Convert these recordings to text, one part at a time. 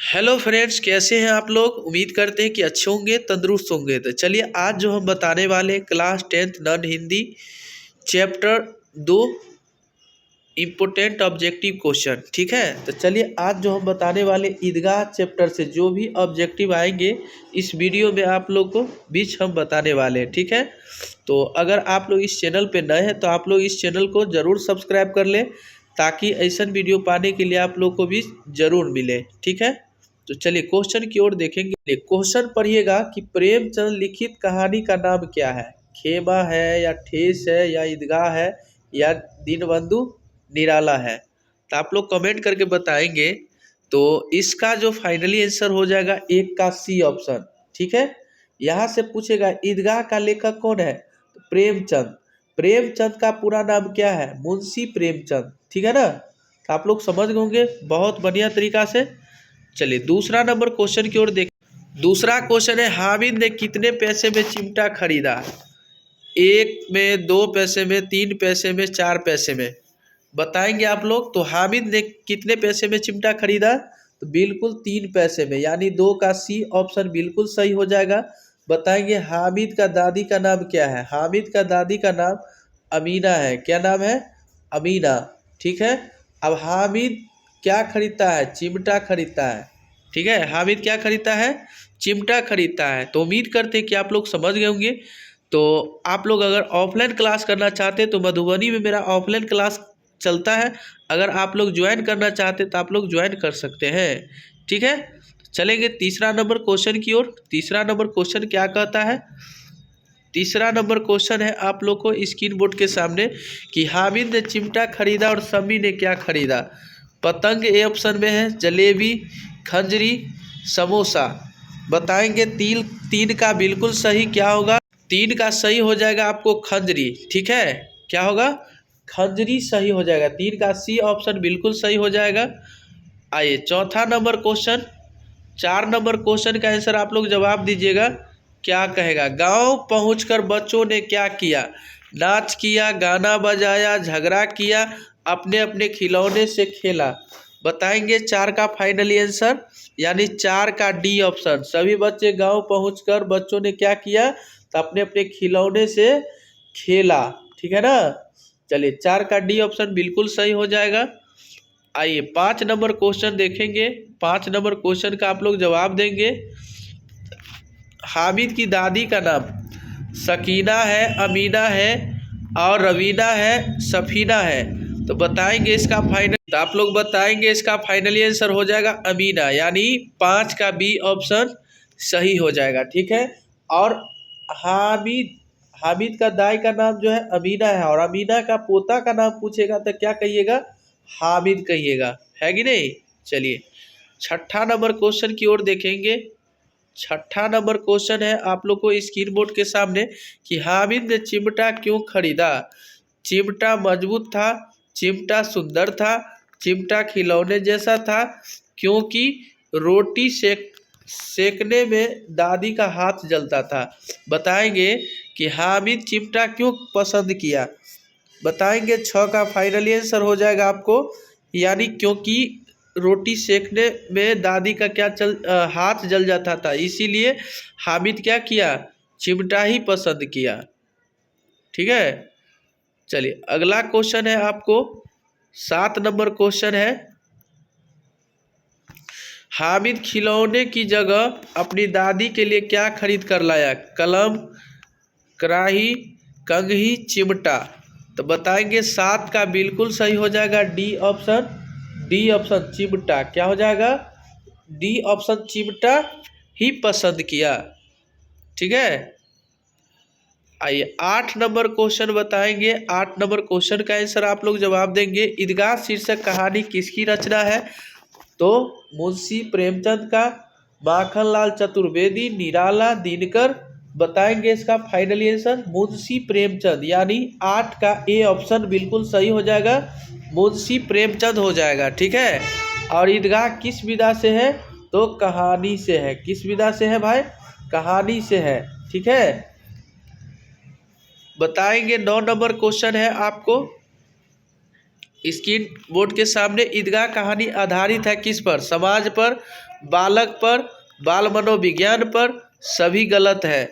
Hello friends, कैसे हैं आप लोग। उम्मीद करते हैं कि अच्छे होंगे, तंदुरुस्त होंगे। तो चलिए आज जो हम बताने वाले class 10th non Hindi chapter 2 important objective question, ठीक है। तो चलिए आज जो हम बताने वाले ईदगाह चैप्टर से जो भी ऑब्जेक्टिव आएंगे इस वीडियो में आप लोग को बीच हम बताने वाले हैं, ठीक है। तो अगर आप लोग इस चैनल पे नए हैं तो आप लोग इस चैनल को ज़रूर सब्सक्राइब कर लें ताकि ऐसा वीडियो पाने के लिए आप लोग को भी ज़रूर मिले, ठीक है। तो चलिए क्वेश्चन की ओर देखेंगे। क्वेश्चन पढ़िएगा कि प्रेमचंद लिखित कहानी का नाम क्या है। खेमा है या ठेस है या ईदगाह है या दीनबंधु निराला है। तो आप लोग कमेंट करके बताएंगे। तो इसका जो फाइनली आंसर हो जाएगा एक का सी ऑप्शन, ठीक है। यहाँ से पूछेगा ईदगाह का लेखक कौन है, तो प्रेमचंद। प्रेमचंद का पूरा नाम क्या है, मुंशी प्रेमचंद, ठीक है ना। तो आप लोग समझ गए होंगे बहुत बढ़िया तरीका से। चलिए दूसरा नंबर क्वेश्चन की ओर देख। दूसरा क्वेश्चन है हामिद ने कितने पैसे में चिमटा खरीदा। 1 में, 2 पैसे में, 3 पैसे में, 4 पैसे में बताएंगे आप लोग। तो हामिद ने कितने पैसे में चिमटा खरीदा, तो बिल्कुल 3 पैसे में, यानी 2 का सी ऑप्शन बिल्कुल सही हो जाएगा। बताएंगे हामिद का दादी का नाम क्या है। हामिद का दादी का नाम अमीना है। क्या नाम है, अमीना, ठीक है। अब हामिद क्या खरीदता है, चिमटा खरीदता है, ठीक है। हामिद क्या खरीदता है, चिमटा खरीदता है। तो उम्मीद करते हैं कि आप लोग समझ गए होंगे। तो आप लोग अगर ऑफलाइन क्लास करना चाहते हैं तो मधुबनी में मेरा ऑफलाइन क्लास चलता है। अगर आप लोग ज्वाइन करना चाहते हैं तो आप लोग ज्वाइन कर सकते हैं, ठीक है। चलेंगे तीसरा नंबर क्वेश्चन की ओर। तीसरा नंबर क्वेश्चन क्या कहता है। तीसरा नंबर क्वेश्चन है आप लोग को स्क्रीन बोर्ड के सामने कि हामिद ने चिमटा खरीदा और समी ने क्या खरीदा। पतंग ए ऑप्शन में है, जलेबी, खंजरी, समोसा। बताएंगे तीन का बिल्कुल सही क्या होगा। 3 का सही हो जाएगा आपको खंजरी, ठीक है। क्या होगा, खंजरी सही हो जाएगा। 3 का सी ऑप्शन बिल्कुल सही हो जाएगा। आइए चौथा नंबर क्वेश्चन। 4 नंबर क्वेश्चन का आंसर आप लोग जवाब दीजिएगा। क्या कहेगा, गांव पहुंचकर बच्चों ने क्या किया। नाच किया, गाना बजाया, झगड़ा किया, अपने अपने खिलौने से खेला। बताएंगे 4 का फाइनली आंसर, यानी 4 का डी ऑप्शन। सभी बच्चे गांव पहुंचकर बच्चों ने क्या किया, तो अपने अपने खिलौने से खेला, ठीक है ना। चलिए 4 का डी ऑप्शन बिल्कुल सही हो जाएगा। आइए 5 नंबर क्वेश्चन देखेंगे। 5 नंबर क्वेश्चन का आप लोग जवाब देंगे। हामिद की दादी का नाम सकीना है, अमीना है और रवीना है, सफीना है। तो बताएंगे इसका फाइनल, तो आप लोग बताएंगे इसका फाइनली आंसर हो जाएगा अमीना, यानी 5 का बी ऑप्शन सही हो जाएगा, ठीक है। और हामिद हामिद का दाई का नाम जो है अमीना है और अमीना का पोता का नाम पूछेगा तो क्या कहिएगा, हामिद कहिएगा, है कि नहीं। चलिए छठा नंबर क्वेश्चन की ओर देखेंगे। छठा नंबर क्वेश्चन है आप लोग को स्क्रीन बोर्ड के सामने कि हामिद ने चिमटा क्यों खरीदा। चिमटा मजबूत था, चिमटा सुंदर था, चिमटा खिलौने जैसा था, क्योंकि रोटी सेकने में दादी का हाथ जलता था। बताएंगे कि हामिद चिमटा क्यों पसंद किया। बताएंगे 6 का फाइनली आंसर हो जाएगा आपको, यानी क्योंकि रोटी सेकने में दादी का हाथ जल जाता था, इसीलिए हामिद क्या किया, चिमटा ही पसंद किया, ठीक है। चलिए अगला क्वेश्चन है आपको 7 नंबर क्वेश्चन है। हामिद खिलौने की जगह अपनी दादी के लिए क्या खरीद कर लाया। कलम, कराही, कंघी, चिमटा। तो बताएंगे 7 का बिल्कुल सही हो जाएगा डी ऑप्शन। डी ऑप्शन चिमटा, क्या हो जाएगा, डी ऑप्शन चिमटा ही पसंद किया, ठीक है। आइए 8 नंबर क्वेश्चन बताएंगे। 8 नंबर क्वेश्चन का आंसर आप लोग जवाब देंगे। ईदगाह शीर्षक कहानी किसकी रचना है, तो मुंशी प्रेमचंद का, माखनलाल चतुर्वेदी, निराला, दिनकर। बताएंगे इसका फाइनली आंसर मुंशी प्रेमचंद, यानी 8 का ए ऑप्शन बिल्कुल सही हो जाएगा, मुंशी प्रेमचंद हो जाएगा, ठीक है। और ईदगाह किस विधा से है, तो कहानी से है। किस विधा से है भाई, कहानी से है, ठीक है। बताएंगे 9 नंबर क्वेश्चन है आपको। स्क्रीन बोर्ड के सामने ईदगाह कहानी आधारित है किस पर? समाज पर, बालक पर, बाल मनोविज्ञान पर, सभी गलत है।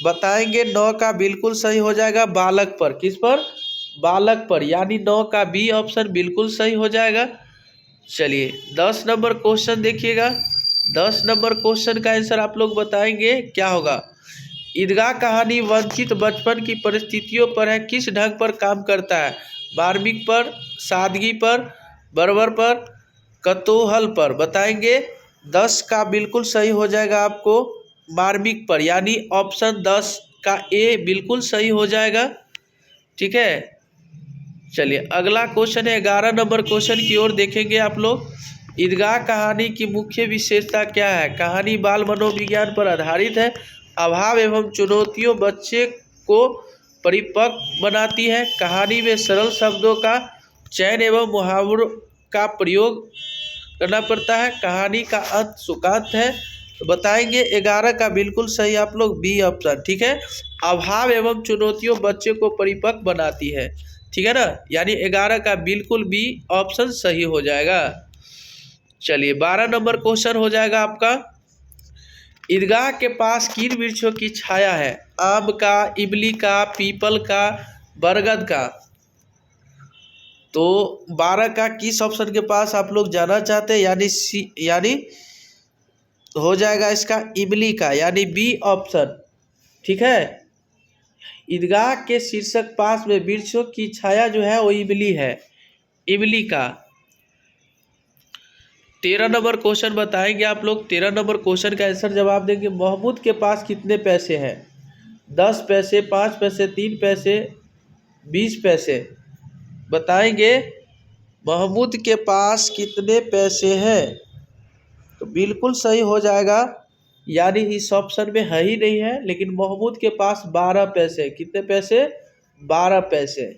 बताएंगे 9 का बिल्कुल सही हो जाएगा बालक पर। किस पर? बालक पर, यानी 9 का बी ऑप्शन बिल्कुल सही हो जाएगा। चलिए 10 नंबर क्वेश्चन देखिएगा। 10 नंबर क्वेश्चन का आंसर आप लोग बताएंगे क्या होगा। ईदगाह कहानी वंचित बचपन की परिस्थितियों पर है, किस ढंग पर काम करता है? मार्मिक पर, सादगी पर, बर्बर पर, कतूहल पर। बताएंगे 10 का बिल्कुल सही हो जाएगा आपको मार्मिक पर, यानी ऑप्शन 10 का ए बिल्कुल सही हो जाएगा। ठीक है, चलिए अगला क्वेश्चन है 11 नंबर क्वेश्चन की ओर देखेंगे आप लोग। ईदगाह कहानी की मुख्य विशेषता क्या है? कहानी बाल मनोविज्ञान पर आधारित है। अभाव एवं चुनौतियों बच्चे को परिपक्व बनाती है। कहानी में सरल शब्दों का चयन एवं मुहावरों का प्रयोग करना पड़ता है। कहानी का अंत सुखांत है। तो बताएंगे 11 का बिल्कुल सही आप लोग बी ऑप्शन। ठीक है, अभाव एवं चुनौतियों बच्चे को परिपक्व बनाती है। ठीक है ना, यानी 11 का बिल्कुल बी ऑप्शन सही हो जाएगा। चलिए 12 नंबर क्वेश्चन हो जाएगा आपका। ईदगाह के पास किन वृक्षों की छाया है? आम का, इमली का, पीपल का, बरगद का। तो 12 का किस ऑप्शन के पास आप लोग जाना चाहते हैं? यानी सी, यानी हो जाएगा इसका इमली का, यानी बी ऑप्शन। ठीक है, ईदगाह के शीर्षक पास में वृक्षों की छाया जो है वो इमली है, इमली का। 13 नंबर क्वेश्चन बताएंगे आप लोग। 13 नंबर क्वेश्चन का आंसर जवाब देंगे। महमूद के पास कितने पैसे हैं? 10 पैसे, 5 पैसे, 3 पैसे, 20 पैसे। बताएंगे महमूद के पास कितने पैसे हैं? तो बिल्कुल सही हो जाएगा, यानी इस ऑप्शन में है ही नहीं है, लेकिन महमूद के पास 12 पैसे। कितने पैसे? 12 पैसे।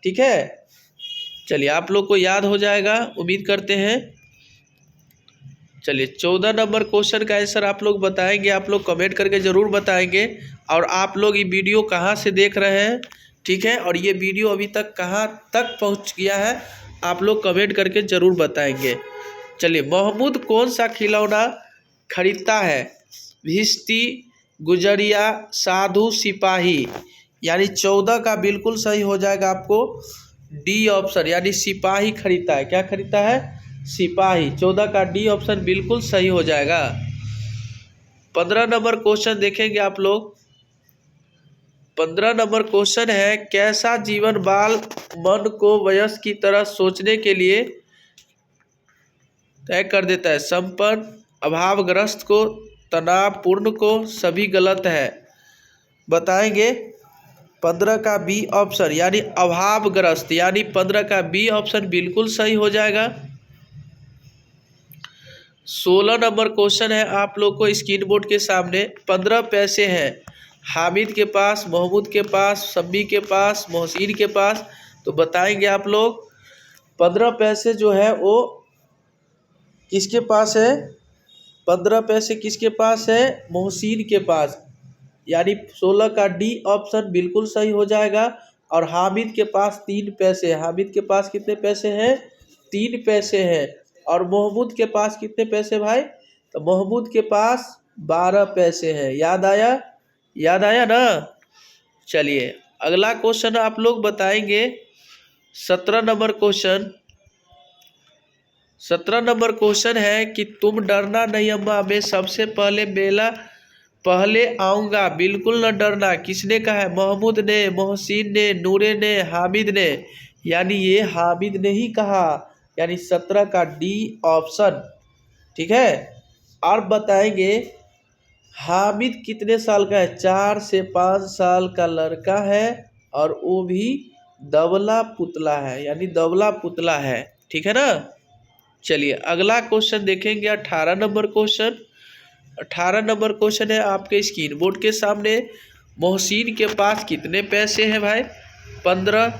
ठीक है, चलिए आप लोग को याद हो जाएगा उम्मीद करते हैं। चलिए 14 नंबर क्वेश्चन का आंसर आप लोग बताएंगे। आप लोग कमेंट करके ज़रूर बताएंगे। और आप लोग ये वीडियो कहाँ से देख रहे हैं, ठीक है, और ये वीडियो अभी तक कहाँ तक पहुँच गया है आप लोग कमेंट करके ज़रूर बताएंगे। चलिए महमूद कौन सा खिलौना खरीदता है? भिश्ती, गुजरिया, साधु, सिपाही। यानी 14 का बिल्कुल सही हो जाएगा आपको डी ऑप्शन, यानी सिपाही खरीदता है। क्या खरीदता है? सिपाही। 14 का डी ऑप्शन बिल्कुल सही हो जाएगा। 15 नंबर क्वेश्चन देखेंगे आप लोग। 15 नंबर क्वेश्चन है, कैसा जीवन बाल मन को वयस्क की तरह सोचने के लिए तय कर देता है? संपन्न, अभावग्रस्त को, तनावपूर्ण को, सभी गलत है। बताएंगे 15 का बी ऑप्शन, यानी अभावग्रस्त, यानी 15 का बी ऑप्शन बिल्कुल सही हो जाएगा। 16 नंबर क्वेश्चन है आप लोग को स्क्रीन बोर्ड के सामने। 15 पैसे हैं हामिद के पास, महमूद के पास, शब्बी के पास, मोहसिन के पास। तो बताएंगे आप लोग 15 पैसे जो है वो किसके पास है? 15 पैसे किसके पास है? मोहसिन के पास, यानी 16 का डी ऑप्शन बिल्कुल सही हो जाएगा। और हामिद के पास 3 पैसे। हामिद के पास कितने पैसे हैं? 3 पैसे हैं। और महमूद के पास कितने पैसे भाई? तो महमूद के पास 12 पैसे हैं। याद आया? याद आया ना? चलिए अगला क्वेश्चन आप लोग बताएंगे 17 नंबर क्वेश्चन। 17 नंबर क्वेश्चन है कि तुम डरना नहीं अम्मा, मैं सबसे पहले आऊँगा, बिल्कुल न डरना। किसने कहा है? महमूद ने, मोहसिन ने, नूरे ने, हामिद ने। यानी ये हामिद ने ही कहा, यानी 17 का डी ऑप्शन। ठीक है, और बताएंगे हामिद कितने साल का है? 4 से 5 साल का लड़का है, और वो भी दबला पुतला है, यानी दबला पुतला है। ठीक है ना। चलिए अगला क्वेश्चन देखेंगे 18 नंबर क्वेश्चन। 18 नंबर क्वेश्चन है आपके स्क्रीन बोर्ड के सामने। मोहसिन के पास कितने पैसे हैं भाई? 15,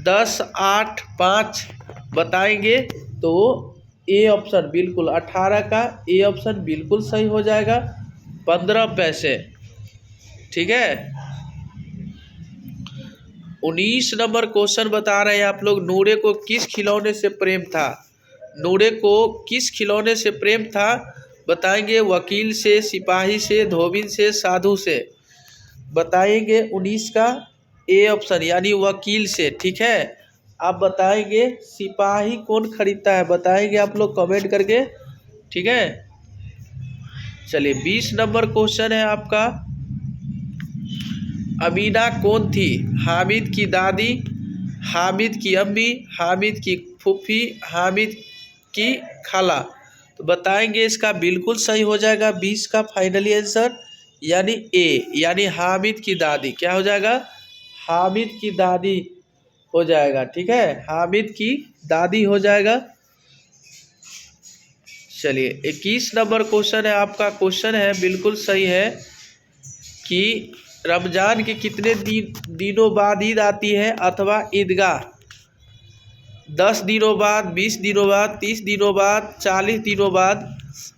10, 8, 5। बताएंगे तो ए ऑप्शन बिल्कुल 18 का ए ऑप्शन बिल्कुल सही हो जाएगा, 15 पैसे। ठीक है, 19 नंबर क्वेश्चन बता रहे हैं आप लोग, नूरे को किस खिलौने से प्रेम था? नूरे को किस खिलौने से प्रेम था? बताएंगे वकील से, सिपाही से, धोबिन से, साधु से। बताएंगे 19 का ए ऑप्शन यानी वकील से। ठीक है, आप बताएंगे सिपाही कौन खरीदता है, बताएंगे आप लोग कमेंट करके। ठीक है, चलिए 20 नंबर क्वेश्चन है आपका, अमीना कौन थी? हामिद की दादी, हामिद की अम्मी, हामिद की फूफी, हामिद की खाला। तो बताएंगे इसका बिल्कुल सही हो जाएगा 20 का फाइनली आंसर यानी ए यानी हामिद की दादी। क्या हो जाएगा? हामिद की दादी हो जाएगा। ठीक है, हामिद की दादी हो जाएगा। चलिए 21 नंबर क्वेश्चन है आपका, क्वेश्चन है बिल्कुल सही है कि रमजान के कितने दिनों बाद ईद आती है अथवा ईदगाह? 10 दिनों बाद, 20 दिनों बाद, 30 दिनों बाद, 40 दिनों बाद।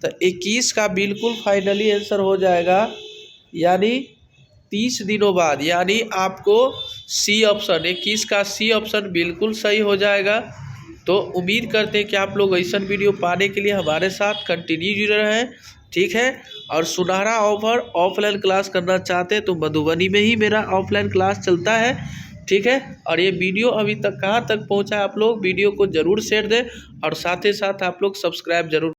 तो 21 का बिल्कुल फाइनली आंसर हो जाएगा यानी 30 दिनों बाद, यानी आपको सी ऑप्शन 21 का सी ऑप्शन बिल्कुल सही हो जाएगा। तो उम्मीद करते हैं कि आप लोग ऐसा वीडियो पाने के लिए हमारे साथ कंटिन्यू जुड़े रहें। ठीक है, और सुनहरा ऑफर ऑफलाइन क्लास करना चाहते हैं तो मधुबनी में ही मेरा ऑफलाइन क्लास चलता है। ठीक है, और ये वीडियो अभी तक कहाँ तक पहुँचा है, आप लोग वीडियो को ज़रूर शेयर दें और साथ ही साथ आप लोग सब्सक्राइब जरूर